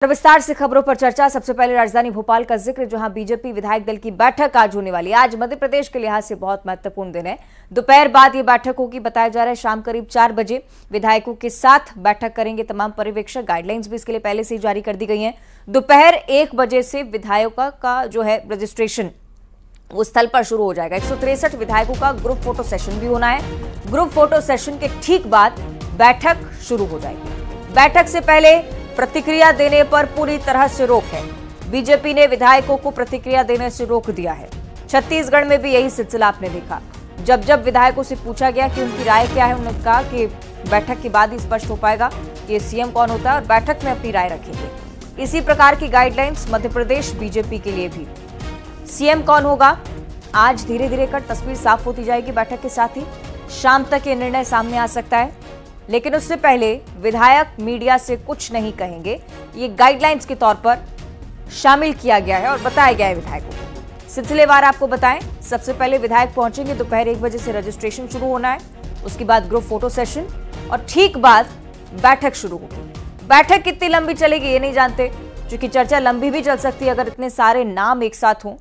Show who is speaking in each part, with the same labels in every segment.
Speaker 1: विस्तार से खबरों पर चर्चा। सबसे पहले राजधानी भोपाल का जिक्र, जहां बीजेपी विधायक दल की बैठक आज होने वाली है। आज मध्य प्रदेश के लिहाज से बहुत महत्वपूर्ण दिन है। दोपहर बाद ये बैठक होगी, बताया जा रहा है शाम करीब 4 बजे विधायकों के साथ बैठक करेंगे तमाम पर्यवेक्षक। गाइडलाइंस भी इसके लिए पहले से ही जारी कर दी गई है। दोपहर 1 बजे से विधायकों का जो है रजिस्ट्रेशन वो स्थल पर शुरू हो जाएगा। 163 विधायकों का ग्रुप फोटो सेशन भी होना है। ग्रुप फोटो सेशन के ठीक बाद बैठक शुरू हो जाएगी। बैठक से पहले प्रतिक्रिया देने पर पूरी तरह से रोक है। बीजेपी ने विधायकों को प्रतिक्रिया देने से रोक दिया है। छत्तीसगढ़ में भी यही सिलसिला आपने देखा। जब जब विधायकों से पूछा गया कि उनकी राय क्या है, उन्होंने कहा कि बैठक के बाद ही स्पष्ट हो पाएगा कि सीएम कौन होता है और बैठक में अपनी राय रखेंगे। इसी प्रकार की गाइडलाइंस मध्य प्रदेश बीजेपी के लिए भी। सीएम कौन होगा, आज धीरे धीरे कर तस्वीर साफ होती जाएगी। बैठक के साथ ही शाम तक ये निर्णय सामने आ सकता है, लेकिन उससे पहले विधायक मीडिया से कुछ नहीं कहेंगे। ये गाइडलाइंस के तौर पर शामिल किया गया है और बताया गया है विधायकों को। सिलसिलेवार आपको बताएं, सबसे पहले विधायक पहुंचेंगे, दोपहर 1 बजे से रजिस्ट्रेशन शुरू होना है। उसके बाद ग्रुप फोटो सेशन और ठीक बाद बैठक शुरू होगी। बैठक कितनी लंबी चलेगी ये नहीं जानते, क्योंकि चर्चा लंबी भी चल सकती है अगर इतने सारे नाम एक साथ हों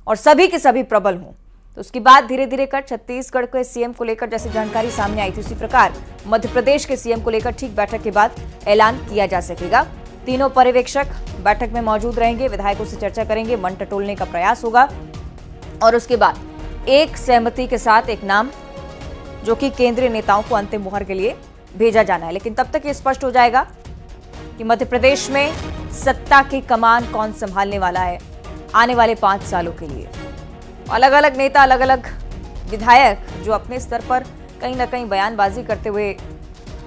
Speaker 1: और सभी के सभी प्रबल हों। तो उसके बाद धीरे धीरे कर छत्तीसगढ़ के सीएम को लेकर जैसे जानकारी सामने आई थी, उसी प्रकार मध्य प्रदेश के सीएम को लेकर ठीक बैठक के बाद ऐलान किया जा सकेगा। तीनों पर्यवेक्षक बैठक में मौजूद रहेंगे, विधायकों से चर्चा करेंगे, मन टटोलने का प्रयास होगा और उसके बाद एक सहमति के साथ एक नाम जो कि केंद्रीय नेताओं को अंतिम मुहर के लिए भेजा जाना है। लेकिन तब तक ये स्पष्ट हो जाएगा कि मध्य प्रदेश में सत्ता की कमान कौन संभालने वाला है आने वाले 5 सालों के लिए। अलग अलग नेता, अलग अलग विधायक जो अपने स्तर पर कहीं ना कहीं बयानबाजी करते हुए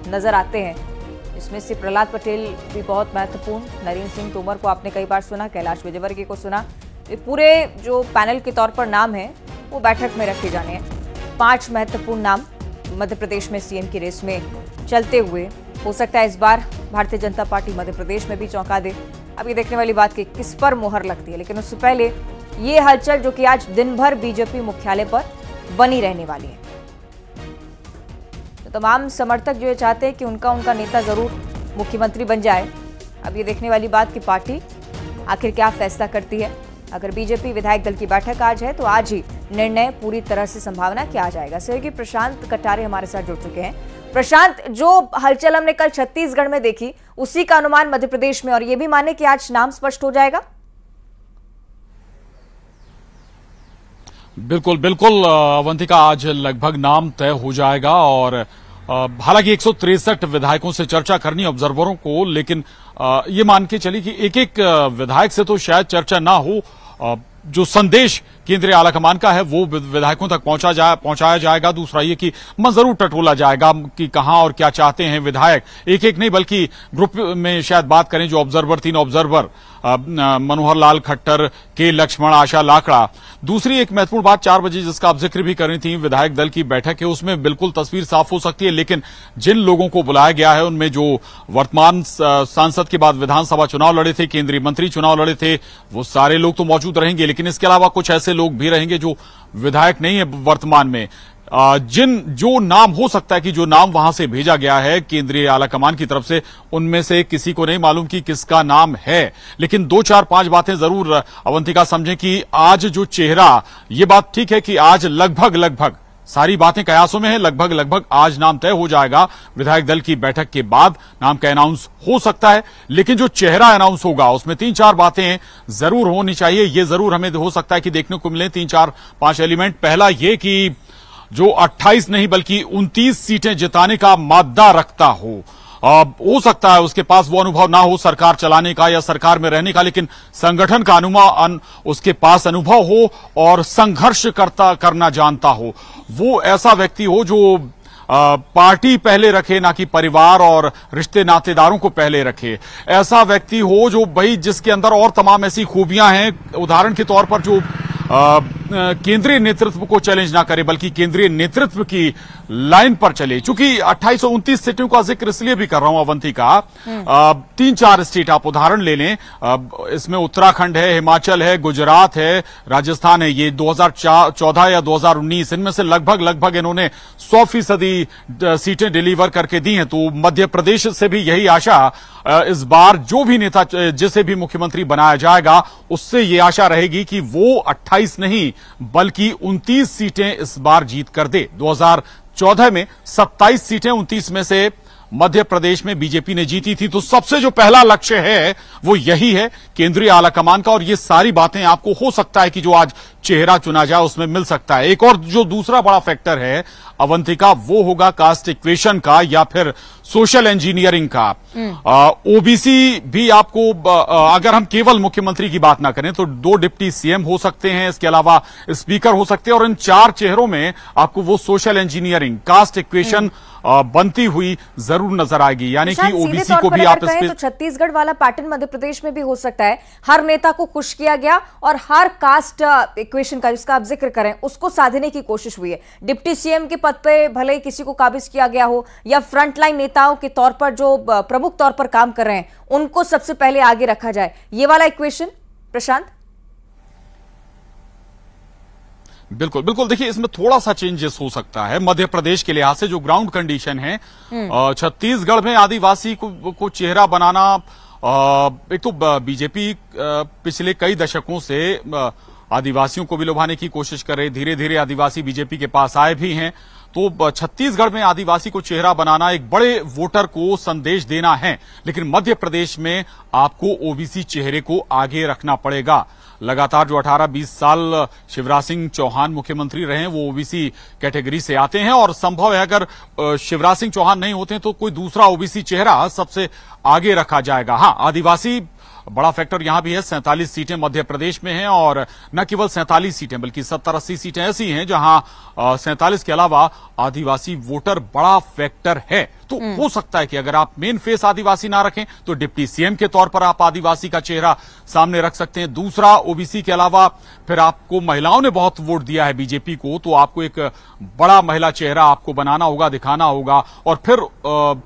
Speaker 1: नजर आते हैं। इसमें से प्रहलाद पटेल भी बहुत महत्वपूर्ण, नरेंद्र सिंह तोमर को आपने कई बार सुना, कैलाश विजयवर्गीय को सुना। ये पूरे जो पैनल के तौर पर नाम है वो बैठक में रखे जाने हैं। 5 महत्वपूर्ण नाम मध्य प्रदेश में सीएम की रेस में चलते हुए। हो सकता है इस बार भारतीय जनता पार्टी मध्य प्रदेश में भी चौंका दे। अब ये देखने वाली बात कि किस पर मोहर लगती है, लेकिन उससे पहले ये हलचल जो कि आज दिन भर बीजेपी मुख्यालय पर बनी रहने वाली है। तो तमाम समर्थक जो ये चाहते हैं कि उनका नेता जरूर मुख्यमंत्री बन जाए। अब ये देखने वाली बात कि पार्टी आखिर क्या फैसला करती है। अगर बीजेपी विधायक दल की बैठक आज है तो आज ही निर्णय पूरी तरह से संभावना कि आ जाएगा। सहयोगी प्रशांत कटारे हमारे साथ जुड़ चुके हैं। प्रशांत, जो हलचल हमने कल छत्तीसगढ़ में देखी उसी का अनुमान मध्य प्रदेश में, और ये भी माने कि आज नाम स्पष्ट हो जाएगा।
Speaker 2: बिल्कुल बिल्कुल अवंतिका, आज लगभग नाम तय हो जाएगा और हालांकि 163 विधायकों से चर्चा करनी ऑब्जर्वरों को, लेकिन ये मान के चली कि एक एक विधायक से तो शायद चर्चा ना हो। जो संदेश केंद्रीय आलाकमान का है वो विधायकों तक पहुंचाया जाएगा। दूसरा ये कि मन जरूर टटोला जाएगा कि कहां और क्या चाहते हैं विधायक। एक एक नहीं बल्कि ग्रुप में शायद बात करें जो ऑब्जर्वर, 3 ऑब्जर्वर, मनोहर लाल खट्टर, के लक्ष्मण, आशा लाकड़ा। दूसरी एक महत्वपूर्ण बात 4 बजे जिसका आप जिक्र भी कर रही थी, विधायक दल की बैठक है, उसमें बिल्कुल तस्वीर साफ हो सकती है। लेकिन जिन लोगों को बुलाया गया है उनमें जो वर्तमान सांसद के बाद विधानसभा चुनाव लड़े थे, केंद्रीय मंत्री चुनाव लड़े थे, वो सारे लोग तो मौजूद रहेंगे। लेकिन इसके अलावा कुछ ऐसे लोग भी रहेंगे जो विधायक नहीं है वर्तमान में। जो नाम हो सकता है कि जो नाम वहां से भेजा गया है केंद्रीय आलाकमान की तरफ से, उनमें से किसी को नहीं मालूम कि किसका नाम है। लेकिन 2, 4, 5 बातें जरूर अवंतिका समझें कि आज जो चेहरा, ये बात ठीक है कि आज लगभग सारी बातें कयासों में है। लगभग आज नाम तय हो जाएगा। विधायक दल की बैठक के बाद नाम का अनाउंस हो सकता है, लेकिन जो चेहरा अनाउंस होगा उसमें 3-4 बातें जरूर होनी चाहिए। ये जरूर हमें हो सकता है कि देखने को मिले 3-4-5 एलिमेंट। पहला ये कि जो 28 नहीं बल्कि 29 सीटें जिताने का मादा रखता हो सकता है उसके पास वो अनुभव ना हो सरकार चलाने का या सरकार में रहने का, लेकिन संगठन का उसके पास अनुभव हो और संघर्ष करना जानता हो। वो ऐसा व्यक्ति हो जो पार्टी पहले रखे, ना कि परिवार और रिश्ते नातेदारों को पहले रखे। ऐसा व्यक्ति हो जो भाई जिसके अंदर और तमाम ऐसी खूबियां हैं। उदाहरण के तौर पर जो केंद्रीय नेतृत्व को चैलेंज ना करे बल्कि केंद्रीय नेतृत्व की लाइन पर चले। चूंकि 2829 सीटों का जिक्र इसलिए भी कर रहा हूं अवंतिका, 3-4 स्टेट आप उदाहरण ले लें, इसमें उत्तराखंड है, हिमाचल है, गुजरात है, राजस्थान है। ये 2014 या 2019 इनमें से लगभग इन्होंने 100% सीटें डिलीवर करके दी हैं। तो मध्य प्रदेश से भी यही आशा इस बार जो भी नेता जिसे भी मुख्यमंत्री बनाया जाएगा उससे ये आशा रहेगी कि वो 28 नहीं बल्कि 29 सीटें इस बार जीत कर दे। 2014 में 27 सीटें 29 में से मध्य प्रदेश में बीजेपी ने जीती थी। तो सबसे जो पहला लक्ष्य है वो यही है केंद्रीय आलाकमान का, और ये सारी बातें आपको हो सकता है कि जो आज चेहरा चुना जाए उसमें मिल सकता है। एक और जो दूसरा बड़ा फैक्टर है अवंतिका, वो होगा कास्ट इक्वेशन का या फिर सोशल इंजीनियरिंग का। ओबीसी भी आपको, अगर हम केवल मुख्यमंत्री की बात ना करें तो 2 डिप्टी सीएम हो सकते हैं, इसके अलावा स्पीकर हो सकते हैं, और इन 4 चेहरों में आपको वो सोशल इंजीनियरिंग कास्ट इक्वेशन बनती हुई जरूर नजर आएगी। यानी कि ओबीसी को भी आप
Speaker 1: तो छत्तीसगढ़ वाला पैटर्न मध्य प्रदेश में भी हो सकता है। हर नेता को खुश किया गया और हर कास्ट इक्वेशन का जिसका आप जिक्र करें उसको साधने की कोशिश हुई है। डिप्टी सीएम के पद पे भले ही किसी को काबिज किया गया हो या फ्रंटलाइन नेताओं के तौर पर जो प्रमुख तौर पर काम कर रहे हैं उनको सबसे पहले आगे रखा जाए, ये वाला इक्वेशन प्रशांत।
Speaker 2: बिल्कुल देखिए, इसमें थोड़ा सा चेंजेस हो सकता है मध्य प्रदेश के लिहाज से। जो ग्राउंड कंडीशन है, छत्तीसगढ़ में आदिवासी को चेहरा बनाना, एक तो बीजेपी पिछले कई दशकों से आदिवासियों को भी लुभाने की कोशिश कर रहे, धीरे धीरे आदिवासी बीजेपी के पास आए भी हैं। तो छत्तीसगढ़ में आदिवासी को चेहरा बनाना, एक बड़े वोटर को संदेश देना है, लेकिन मध्य प्रदेश में आपको ओबीसी चेहरे को आगे रखना पड़ेगा। लगातार जो 18-20 साल शिवराज सिंह चौहान मुख्यमंत्री रहे हैं वो ओबीसी कैटेगरी से आते हैं, और संभव है अगर शिवराज सिंह चौहान नहीं होते तो कोई दूसरा ओबीसी चेहरा सबसे आगे रखा जाएगा। हाँ, आदिवासी बड़ा फैक्टर यहां भी है। 47 सीटें मध्य प्रदेश में हैं, और न केवल 47 सीटें बल्कि 70-80 सीटें ऐसी हैं जहां 47 के अलावा आदिवासी वोटर बड़ा फैक्टर है। तो हो सकता है कि अगर आप मेन फेस आदिवासी ना रखें तो डिप्टी सीएम के तौर पर आप आदिवासी का चेहरा सामने रख सकते हैं। दूसरा, ओबीसी के अलावा फिर आपको महिलाओं ने बहुत वोट दिया है बीजेपी को, तो आपको एक बड़ा महिला चेहरा आपको बनाना होगा, दिखाना होगा, और फिर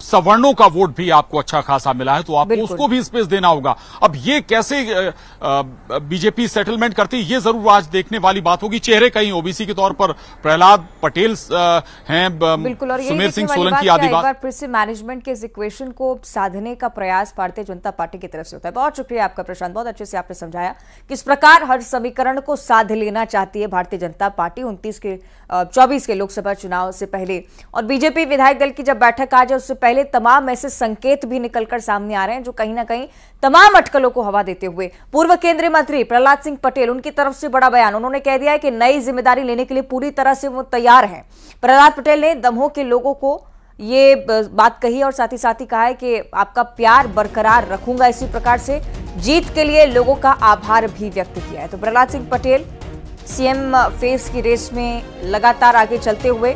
Speaker 2: सवर्णों का वोट भी आपको अच्छा खासा मिला है तो आपको उसको भी स्पेस देना होगा। अब ये कैसे बीजेपी सेटलमेंट करती है ये जरूर आज देखने वाली बात होगी। चेहरे कहीं ओबीसी के तौर पर प्रहलाद पटेल हैं, सुमेर सिंह सोलंकी आदिवासी
Speaker 1: से मैनेजमेंट के इस इक्वेशन को साधने का प्रयास भारतीय जनता पार्टी की तरफ से होता है। बहुत शुक्रिया आपका प्रशांत, बहुत अच्छे से आपने समझाया किस प्रकार हर समीकरण को साध लेना चाहती है भारतीय जनता पार्टी 24 के लोकसभा चुनाव से पहले। और बीजेपी विधायक दल की जब बैठक आ जाए उससे पहले तमाम ऐसे संकेत भी निकलकर सामने आ रहे हैं जो कहीं ना कहीं तमाम अटकलों को हवा देते हुए। पूर्व केंद्रीय मंत्री प्रहलाद सिंह पटेल, उनकी तरफ से बड़ा बयान, उन्होंने कह दिया है कि नई जिम्मेदारी लेने के लिए पूरी तरह से वो तैयार हैं। प्रहलाद पटेल ने दमोह के लोगों को ये बात कही और साथ ही कहा है कि आपका प्यार बरकरार रखूंगा। इसी प्रकार से जीत के लिए लोगों का आभार भी व्यक्त किया है। तो प्रहलाद सिंह पटेल सीएम फेस की रेस में लगातार आगे चलते हुए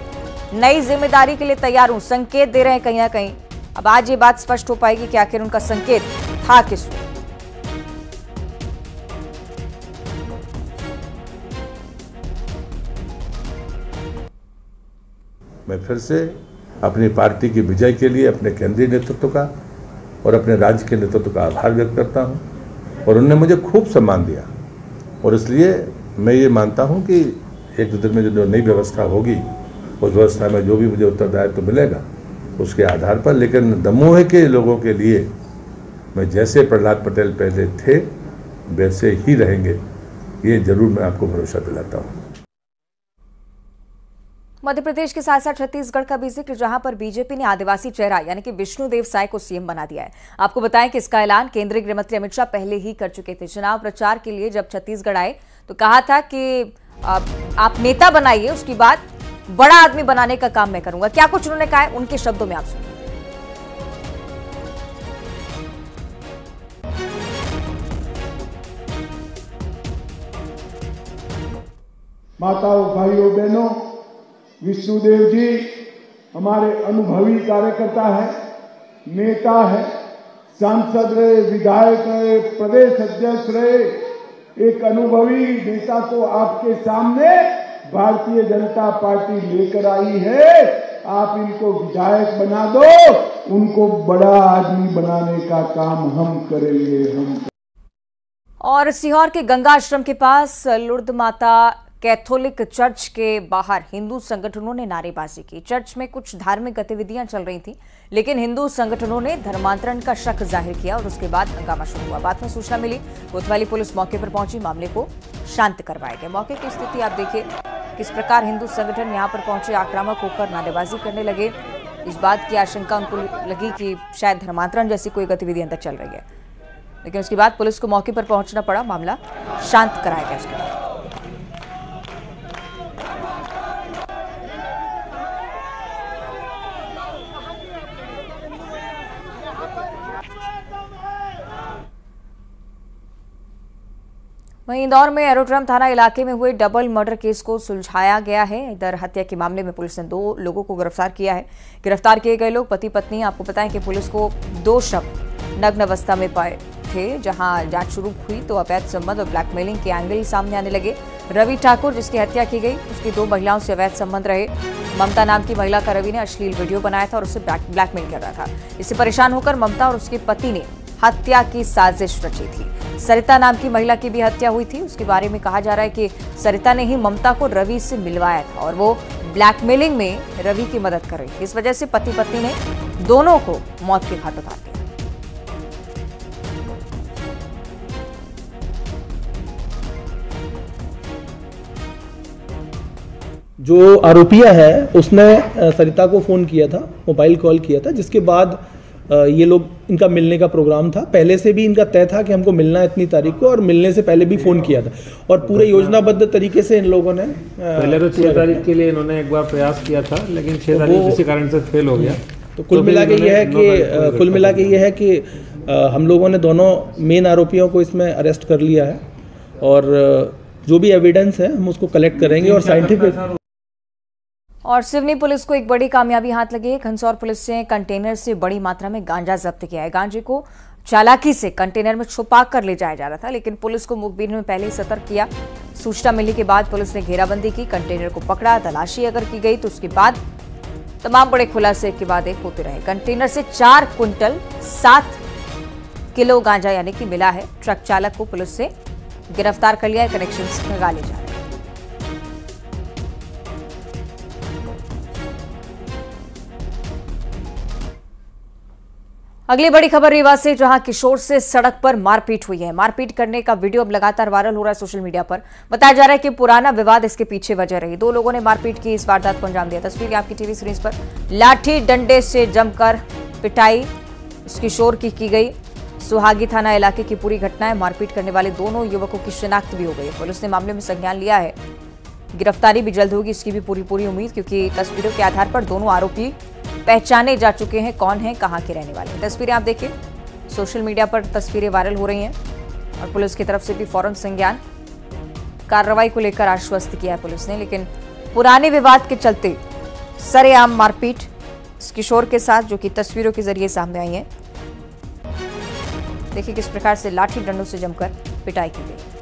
Speaker 1: नई जिम्मेदारी के लिए तैयार हूं, संकेत दे रहे हैं कहीं ना कहीं। अब आज ये बात स्पष्ट हो पाएगी कि आखिर उनका संकेत था किस।
Speaker 3: मैं फिर से अपनी पार्टी की विजय के लिए अपने केंद्रीय नेतृत्व का और अपने राज्य के नेतृत्व का आभार व्यक्त करता हूं, और उन्होंने मुझे खूब सम्मान दिया, और इसलिए मैं ये मानता हूं कि एक दिन में जो नई व्यवस्था होगी उस व्यवस्था में जो भी मुझे उत्तरदायित्व मिलेगा उसके आधार पर, लेकिन दमोह के लोगों के लिए मैं जैसे प्रहलाद पटेल पहले थे वैसे ही रहेंगे, ये जरूर मैं आपको भरोसा दिलाता हूँ।
Speaker 1: मध्य प्रदेश के साथ साथ छत्तीसगढ़ का भी जिक्र, जहां पर बीजेपी ने आदिवासी चेहरा यानी कि विष्णुदेव साय को सीएम बना दिया है। आपको बताएं कि इसका ऐलान केंद्रीय गृह मंत्री अमित शाह पहले ही कर चुके थे। चुनाव प्रचार के लिए जब छत्तीसगढ़ आए तो कहा था कि आप नेता बनाइए, उसके बाद बड़ा आदमी बनाने का काम मैं करूंगा। क्या कुछ उन्होंने कहा है, उनके शब्दों में आप सुनिए।
Speaker 4: माताओं, भाइयों, बहनों, विष्णुदेव जी हमारे अनुभवी कार्यकर्ता है, नेता है, सांसद रहे, विधायक रहे, प्रदेश अध्यक्ष रहे, एक अनुभवी नेता को आपके सामने भारतीय जनता पार्टी लेकर आई है। आप इनको विधायक बना दो, उनको बड़ा आदमी बनाने का काम हम करेंगे।
Speaker 1: और सीहोर के गंगा आश्रम के पास लुर्द माता कैथोलिक चर्च के बाहर हिंदू संगठनों ने नारेबाजी की। चर्च में कुछ धार्मिक गतिविधियां चल रही थी, लेकिन हिंदू संगठनों ने धर्मांतरण का शक जाहिर किया और उसके बाद हंगामा शुरू हुआ। बाद में सूचना मिली, कोतवाली पुलिस मौके पर पहुंची, मामले को शांत करवाया गया। मौके की स्थिति आप देखिए किस प्रकार हिंदू संगठन यहां पर पहुंचे, आक्रामक होकर नारेबाजी करने लगे। इस बात की आशंका उनको लगी कि शायद धर्मांतरण जैसी कोई गतिविधि अंदर चल रही है, लेकिन उसके बाद पुलिस को मौके पर पहुंचना पड़ा, मामला शांत कराया गया। उसके बाद वहीं इंदौर में एरोड्रम थाना इलाके में हुए डबल मर्डर केस को सुलझाया गया है। इधर हत्या के मामले में पुलिस ने 2 लोगों को गिरफ्तार किया है। गिरफ्तार किए गए लोग पति पत्नी। आपको बताएं कि पुलिस को 2 शव नग्न अवस्था में पाए थे। जहां जांच शुरू हुई तो अवैध संबंध और ब्लैकमेलिंग के एंगल सामने आने लगे। रवि ठाकुर, जिसकी हत्या की गई, उसकी 2 महिलाओं से अवैध संबंध रहे। ममता नाम की महिला का रवि ने अश्लील वीडियो बनाया था और उसे ब्लैकमेल कर रहा था। इससे परेशान होकर ममता और उसके पति ने हत्या की साजिश रची थी। सरिता नाम की महिला की भी हत्या हुई थी। उसके बारे में कहा जा रहा है कि सरिता ने ही ममता को रवि से मिलवाया था और वो ब्लैकमेलिंग में रवि की मदद कर रही थी। इस वजह से पति पत्नी ने दोनों को मौत के घाट उतार दिया।
Speaker 5: जो आरोपिया है उसने सरिता को फ़ोन किया था, मोबाइल कॉल किया था, जिसके बाद ये लोग इनका मिलने का प्रोग्राम था। पहले से भी इनका तय था कि हमको मिलना है इतनी तारीख को, और मिलने से पहले भी फ़ोन किया था और पूरे योजनाबद्ध तरीके से इन लोगों ने
Speaker 6: पहले तो 6 तारीख के लिए इन्होंने एक बार प्रयास किया था, लेकिन 6 तारीख किसी कारण से फेल हो गया।
Speaker 5: तो कुल मिला के ये है कि हम लोगों ने दोनों मेन आरोपियों को इसमें अरेस्ट कर लिया है और जो भी एविडेंस है हम उसको कलेक्ट करेंगे और साइंटिफिक।
Speaker 1: और सिवनी पुलिस को एक बड़ी कामयाबी हाथ लगी है। खंसौर पुलिस ने कंटेनर से बड़ी मात्रा में गांजा जब्त किया है। गांजे को चालाकी से कंटेनर में छुपा कर ले जाया जा रहा था, लेकिन पुलिस को मुखबिर में पहले ही सतर्क किया। सूचना मिलने के बाद पुलिस ने घेराबंदी की, कंटेनर को पकड़ा, तलाशी अगर की गई तो उसके बाद तमाम बड़े खुलासे के बाद एक होते रहे। कंटेनर से 4 क्विंटल 7 किलो गांजा यानी कि मिला है। ट्रक चालक को पुलिस ने गिरफ्तार कर लिया है। कनेक्शन लगा ले जा रहे हैं। अगली बड़ी खबर रीवा से, जहां किशोर से सड़क पर मारपीट हुई है। मारपीट करने का वीडियो अब लगातार वायरल हो रहा है सोशल मीडिया पर। बताया जा रहा है कि पुराना विवाद इसके पीछे वजह रही। 2 लोगों ने मारपीट की, इस वारदात को अंजाम दिया। तस्वीर आपकी टीवी स्क्रीन पर। लाठी डंडे से जमकर पिटाई इस किशोर की गई। सुहागी थाना इलाके की पूरी घटना है। मारपीट करने वाले दोनों युवकों की शिनाख्त भी हो गई है। पुलिस ने मामले में संज्ञान लिया है। गिरफ्तारी भी जल्द होगी, इसकी भी पूरी उम्मीद, क्योंकि तस्वीरों के आधार पर दोनों आरोपी पहचाने जा चुके हैं कौन है, कहां के रहने वाले हैं। तस्वीरें आप देखिए, सोशल मीडिया पर तस्वीरें वायरल हो रही हैं और पुलिस की तरफ से भी फौरन संज्ञान। कार्रवाई को लेकर आश्वस्त किया है पुलिस ने, लेकिन पुराने विवाद के चलते सरेआम मारपीट इस किशोर के साथ, जो कि तस्वीरों के जरिए सामने आई है। देखिए किस प्रकार से लाठी डंडों से जमकर पिटाई की गई।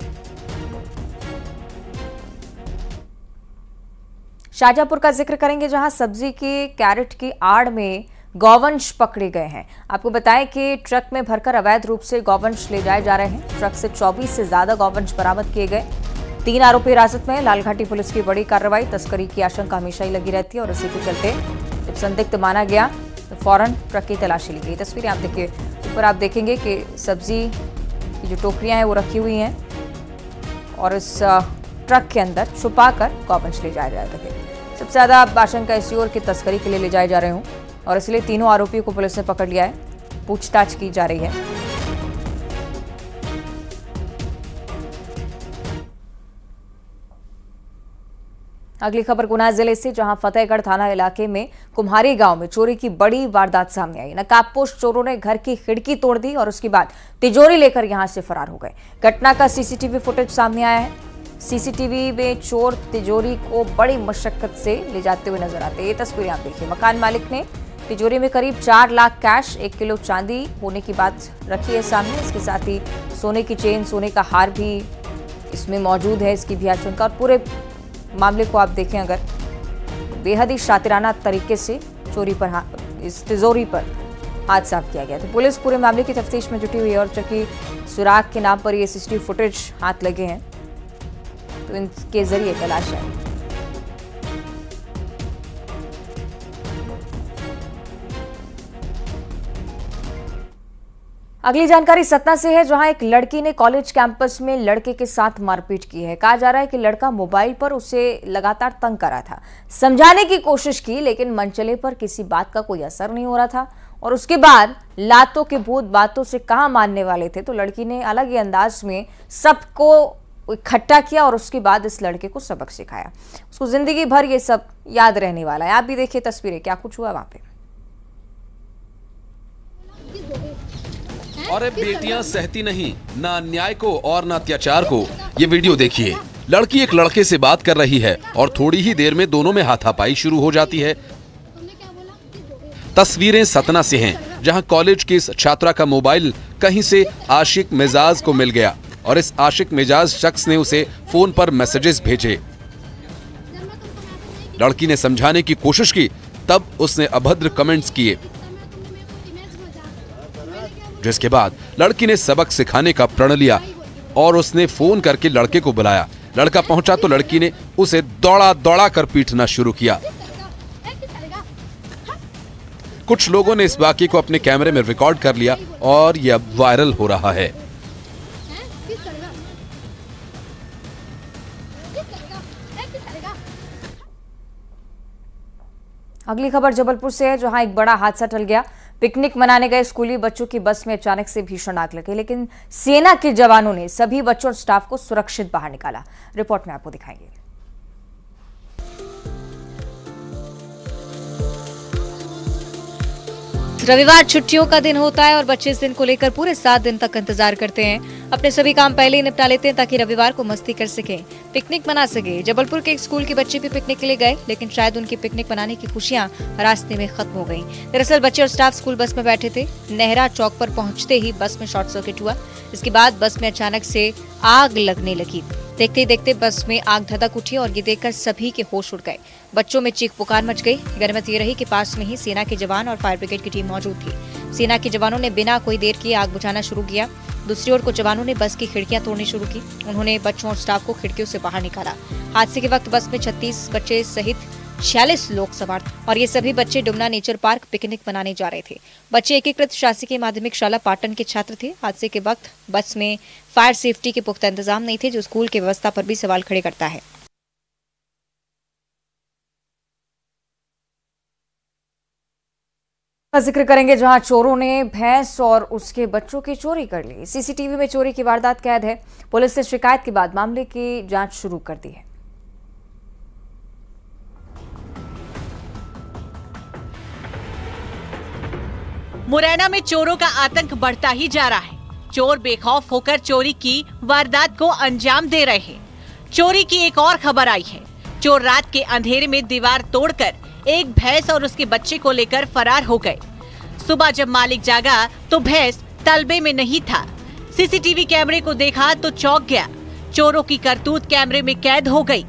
Speaker 1: शाहजहांपुर का जिक्र करेंगे, जहां सब्जी के कैरेट की आड़ में गौवंश पकड़े गए हैं। आपको बताएं कि ट्रक में भरकर अवैध रूप से गौवंश ले जाए जा रहे हैं। ट्रक से 24 से ज्यादा गौवंश बरामद किए गए। 3 आरोपी हिरासत में। लालघाटी पुलिस की बड़ी कार्रवाई। तस्करी की आशंका हमेशा ही लगी रहती है और इसी के चलते जब संदिग्ध माना गया तो फौरन ट्रक की तलाशी ली गई। तस्वीरें आप देखिए, ऊपर आप देखेंगे कि सब्जी की जो टोकरियां हैं वो रखी हुई हैं और इस ट्रक के अंदर छुपा कर गौवंश ले जाया जा रहा है। सबसे ज्यादा आशंका इसी ओर की तस्करी के लिए ले जाए जा रहे हों और इसलिए तीनों आरोपियों को पुलिस ने पकड़ लिया है। पूछताछ की जा रही है। अगली खबर गुना जिले से, जहां फतेहगढ़ थाना इलाके में कुम्हारी गांव में चोरी की बड़ी वारदात सामने आई। नकाबपोश चोरों ने घर की खिड़की तोड़ दी और उसके बाद तिजोरी लेकर यहां से फरार हो गए। घटना का सीसीटीवी फुटेज सामने आया है। सीसीटीवी में चोर तिजोरी को बड़ी मशक्कत से ले जाते हुए नजर आते हैं। ये तस्वीरें आप देखिए। मकान मालिक ने तिजोरी में करीब 4 लाख कैश, 1 किलो चांदी होने की बात रखी है सामने। इसके साथ ही सोने की चेन, सोने का हार भी इसमें मौजूद है, इसकी भी आशंका। और पूरे मामले को आप देखें अगर, बेहद ही शातिराना तरीके से चोरी पर इस तिजोरी पर हाथ साफ किया गया। तो पुलिस पूरे मामले की तफ्तीश में जुटी हुई है और चूंकि सुराग के नाम पर ये सीसीटीवी फुटेज हाथ लगे हैं तो इनके जरिए तलाश है। अगली जानकारी सतना से है, जहां एक लड़की ने कॉलेज कैंपस में लड़के के साथ मारपीट की है। कहा जा रहा है कि लड़का मोबाइल पर उसे लगातार तंग कर रहा था। समझाने की कोशिश की लेकिन मनचले पर किसी बात का कोई असर नहीं हो रहा था और उसके बाद लातों के भूत बातों से कहां मानने वाले थे, तो लड़की ने अलग ही अंदाज में सबको इकट्ठा किया और उसके बाद इस लड़के को सबक सिखाया। उसको जिंदगी भर ये सब याद रहने वाला है। आप भी देखिए तस्वीरें, क्या कुछ हुआ वहां पे।
Speaker 7: और अब बेटियां सहती नहीं, ना अन्याय को और ना अत्याचार को। ये वीडियो देखिए, लड़की एक लड़के से बात कर रही है और थोड़ी ही देर में दोनों में हाथापाई शुरू हो जाती है। तस्वीरें सतना से हैं, जहां कॉलेज की इस छात्रा का मोबाइल कहीं से आशिक मिजाज को मिल गया और इस आशिक मिजाज शख्स ने उसे फोन पर मैसेजेस भेजे। लड़की ने समझाने की कोशिश की, तब उसने अभद्र कमेंट्स किए, जिसके बाद लड़की ने सबक सिखाने का प्रण लिया और उसने फोन करके लड़के को बुलाया। लड़का पहुंचा तो लड़की ने उसे दौड़ा दौड़ा कर पीटना शुरू किया। कुछ लोगों ने इस वाकये को अपने कैमरे में रिकॉर्ड कर लिया और यह अब वायरल हो रहा है।
Speaker 1: अगली खबर जबलपुर से है, जहां एक बड़ा हादसा टल गया। पिकनिक मनाने गए स्कूली बच्चों की बस में अचानक से भीषण आग लगी, लेकिन सेना के जवानों ने सभी बच्चों और स्टाफ को सुरक्षित बाहर निकाला। रिपोर्ट में आपको दिखाएंगे। रविवार छुट्टियों का दिन होता है और बच्चे इस दिन को लेकर पूरे 7 दिन तक इंतजार करते हैं। अपने सभी काम पहले ही निपटा लेते हैं ताकि रविवार को मस्ती कर सकें, पिकनिक मना सके। जबलपुर के एक स्कूल के बच्चे भी पिकनिक के लिए गए, लेकिन शायद उनकी पिकनिक मनाने की खुशियां रास्ते में खत्म हो गईं। दरअसल बच्चे और स्टाफ स्कूल बस में बैठे थे। नेहरा चौक पर पहुंचते ही बस में शॉर्ट सर्किट हुआ। इसके बाद बस में अचानक से आग लगने लगी। देखते ही देखते बस में आग धधक उठी और ये देखकर सभी के होश उड़ गए। बच्चों में चीख पुकार मच गई। गनीमत ये रही कि पास में ही सेना के जवान और फायर ब्रिगेड की टीम मौजूद थी। सेना के जवानों ने बिना कोई देर किए आग बुझाना शुरू किया। दूसरी ओर कुछ जवानों ने बस की खिड़कियां तोड़नी शुरू की। उन्होंने बच्चों और स्टाफ को खिड़कियों से बाहर निकाला। हादसे के वक्त बस में 36 बच्चे सहित 46 लोग सवार थे और ये सभी बच्चे डुमना नेचर पार्क पिकनिक मनाने जा रहे थे। बच्चे एकीकृत शासकीय माध्यमिक शाला पाटन के छात्र थे। हादसे के वक्त बस में फायर सेफ्टी के पुख्ता इंतजाम नहीं थे, जो स्कूल की व्यवस्था पर भी सवाल खड़े करता है। जिक्र करेंगे जहां चोरों ने भैंस और उसके बच्चों की चोरी कर ली। सीसीटीवी में चोरी की वारदात कैद है। पुलिस ने शिकायत के बाद मामले की जांच शुरू कर दी है।
Speaker 8: मुरैना में चोरों का आतंक बढ़ता ही जा रहा है। चोर बेखौफ होकर चोरी की वारदात को अंजाम दे रहे हैं। चोरी की एक और खबर आई है। चोर रात के अंधेरे में दीवार तोड़कर एक भैंस और उसके बच्चे को लेकर फरार हो गए। सुबह जब मालिक जागा तो भैंस तलबे में नहीं था। सीसीटीवी कैमरे को देखा तो चौंक गया। चोरों की करतूत कैमरे में कैद हो गई।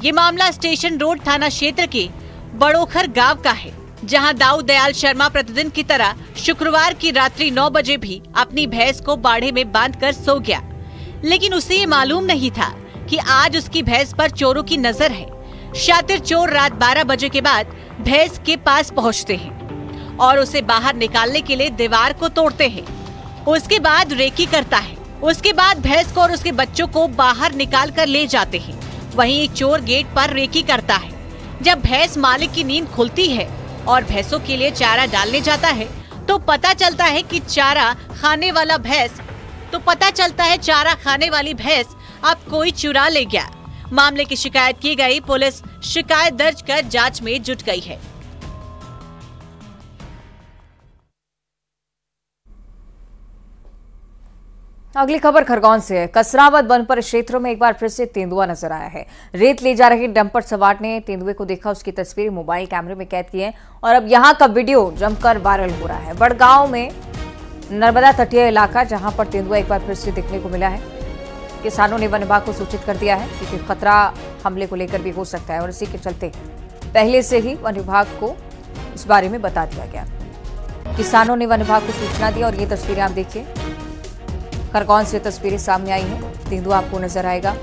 Speaker 8: ये मामला स्टेशन रोड थाना क्षेत्र के बड़ोखर गांव का है, जहां दाऊद दयाल शर्मा प्रतिदिन की तरह शुक्रवार की रात्रि 9 बजे भी अपनी भैंस को बाड़े में बांधकर सो गया। लेकिन उसे ये मालूम नहीं था कि आज उसकी भैंस पर चोरों की नजर है। शातिर चोर रात 12 बजे के बाद भैंस के पास पहुंचते हैं और उसे बाहर निकालने के लिए दीवार को तोड़ते हैं। उसके बाद रेकी करता है। उसके बाद भैंस को और उसके बच्चों को बाहर निकाल कर ले जाते हैं। वहीं एक चोर गेट पर रेकी करता है। जब भैंस मालिक की नींद खुलती है और भैंसों के लिए चारा डालने जाता है तो पता चलता है चारा खाने वाली भैंस अब कोई चुरा ले गया। मामले की शिकायत की गई। पुलिस शिकायत दर्ज कर जांच में जुट गई है।
Speaker 1: अगली खबर खरगोन से है। कसरावत बनपर क्षेत्रों में एक बार फिर से तेंदुआ नजर आया है। रेत ले जा रहे डंपर सवार ने तेंदुए को देखा, उसकी तस्वीर मोबाइल कैमरे में कैद की है और अब यहां का वीडियो जमकर वायरल हो रहा है। बड़गांव में नर्मदा तटीय इलाका, जहां पर तेंदुआ एक बार फिर से दिखने को मिला है। किसानों ने वन विभाग को सूचित कर दिया है क्योंकि खतरा हमले को लेकर भी हो सकता है और इसी के चलते पहले से ही वन विभाग को इस बारे में बता दिया गया। किसानों ने वन विभाग को सूचना दी और ये तस्वीरें आप देखिए, खरगोन से तस्वीरें सामने आई हैं। तेंदुआ आपको नजर आएगा।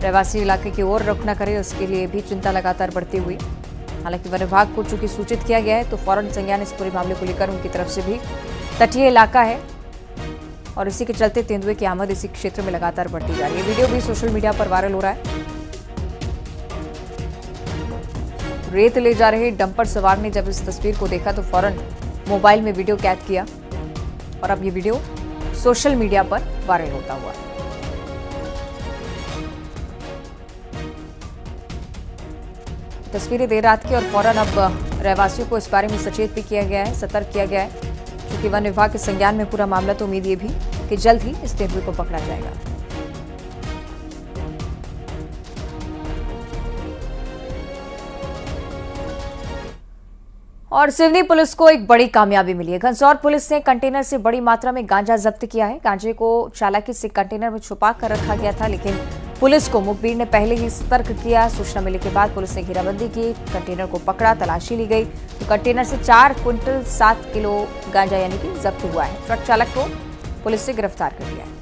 Speaker 1: रहवासी इलाके की ओर रुख न करे, उसके लिए भी चिंता लगातार बढ़ती हुई। हालांकि वन विभाग को चूंकि सूचित किया गया है तो फौरन संज्ञान इस पूरे मामले को लेकर उनकी तरफ से भी, तटीय इलाका है और इसी के चलते तेंदुए की आमद इसी क्षेत्र में लगातार बढ़ती जा रही है। वीडियो भी सोशल मीडिया पर वायरल हो रहा है। रेत ले जा रहे डंपर सवार ने जब इस तस्वीर को देखा तो फौरन मोबाइल में वीडियो कैद किया और अब ये वीडियो सोशल मीडिया पर वायरल होता हुआ। तस्वीरें देर रात की और फौरन अब रहवासियों को इस बारे में सचेत भी किया गया है, सतर्क किया गया है क्योंकि वन विभाग के संज्ञान में पूरा मामला, तो उम्मीद ये भी कि जल्द ही इस तेंदुए को पकड़ा जाएगा। और सिवनी पुलिस को एक बड़ी कामयाबी मिली है। घनसौर पुलिस ने कंटेनर से बड़ी मात्रा में गांजा जब्त किया है। गांजे को चालाकी से कंटेनर में छुपा कर रखा गया था, लेकिन पुलिस को मुखबिर ने पहले ही सतर्क किया। सूचना मिलने के बाद पुलिस ने घेराबंदी की, कंटेनर को पकड़ा, तलाशी ली गई तो कंटेनर से 4 क्विंटल 7 किलो गांजा यानी कि जब्त हुआ है। ट्रक चालक को पुलिस ने गिरफ्तार कर लिया है।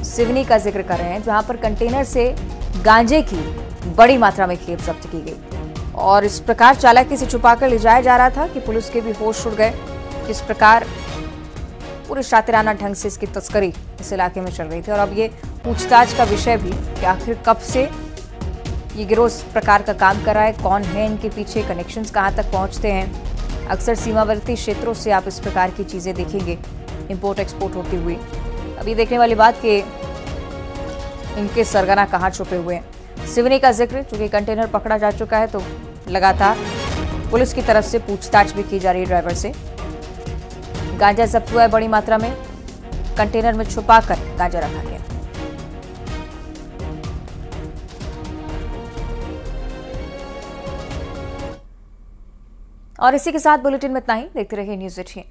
Speaker 1: सिवनी का जिक्र कर रहे हैं जहां पर कंटेनर से गांजे की बड़ी मात्रा में खेप जब्त की गई और इस प्रकार चालाकी से छुपाकर ले जाया जा रहा था कि पुलिस के भी होश उड़ गए। किस प्रकार पूरे शातिराना ढंग से इसकी तस्करी इस इलाके में चल रही थी और अब ये पूछताछ का विषय भी कि आखिर कब से ये गिरोह इस प्रकार का काम कर रहा है, कौन है इनके पीछे, कनेक्शंस कहां तक पहुंचते हैं। अक्सर सीमावर्ती क्षेत्रों से आप इस प्रकार की चीजें देखेंगे इंपोर्ट एक्सपोर्ट होती हुई। अभी देखने वाली बात कि इनके सरगना कहां छुपे हुए हैं। सिवनी का जिक्र, चूंकि कंटेनर पकड़ा जा चुका है तो लगातार पुलिस की तरफ से पूछताछ भी की जा रही है ड्राइवर से। गांजा जब्त हुआ है बड़ी मात्रा में, कंटेनर में छुपाकर गांजा रखा गया। और इसी के साथ बुलेटिन में इतना ही। देखते रहिए न्यूज़ 18।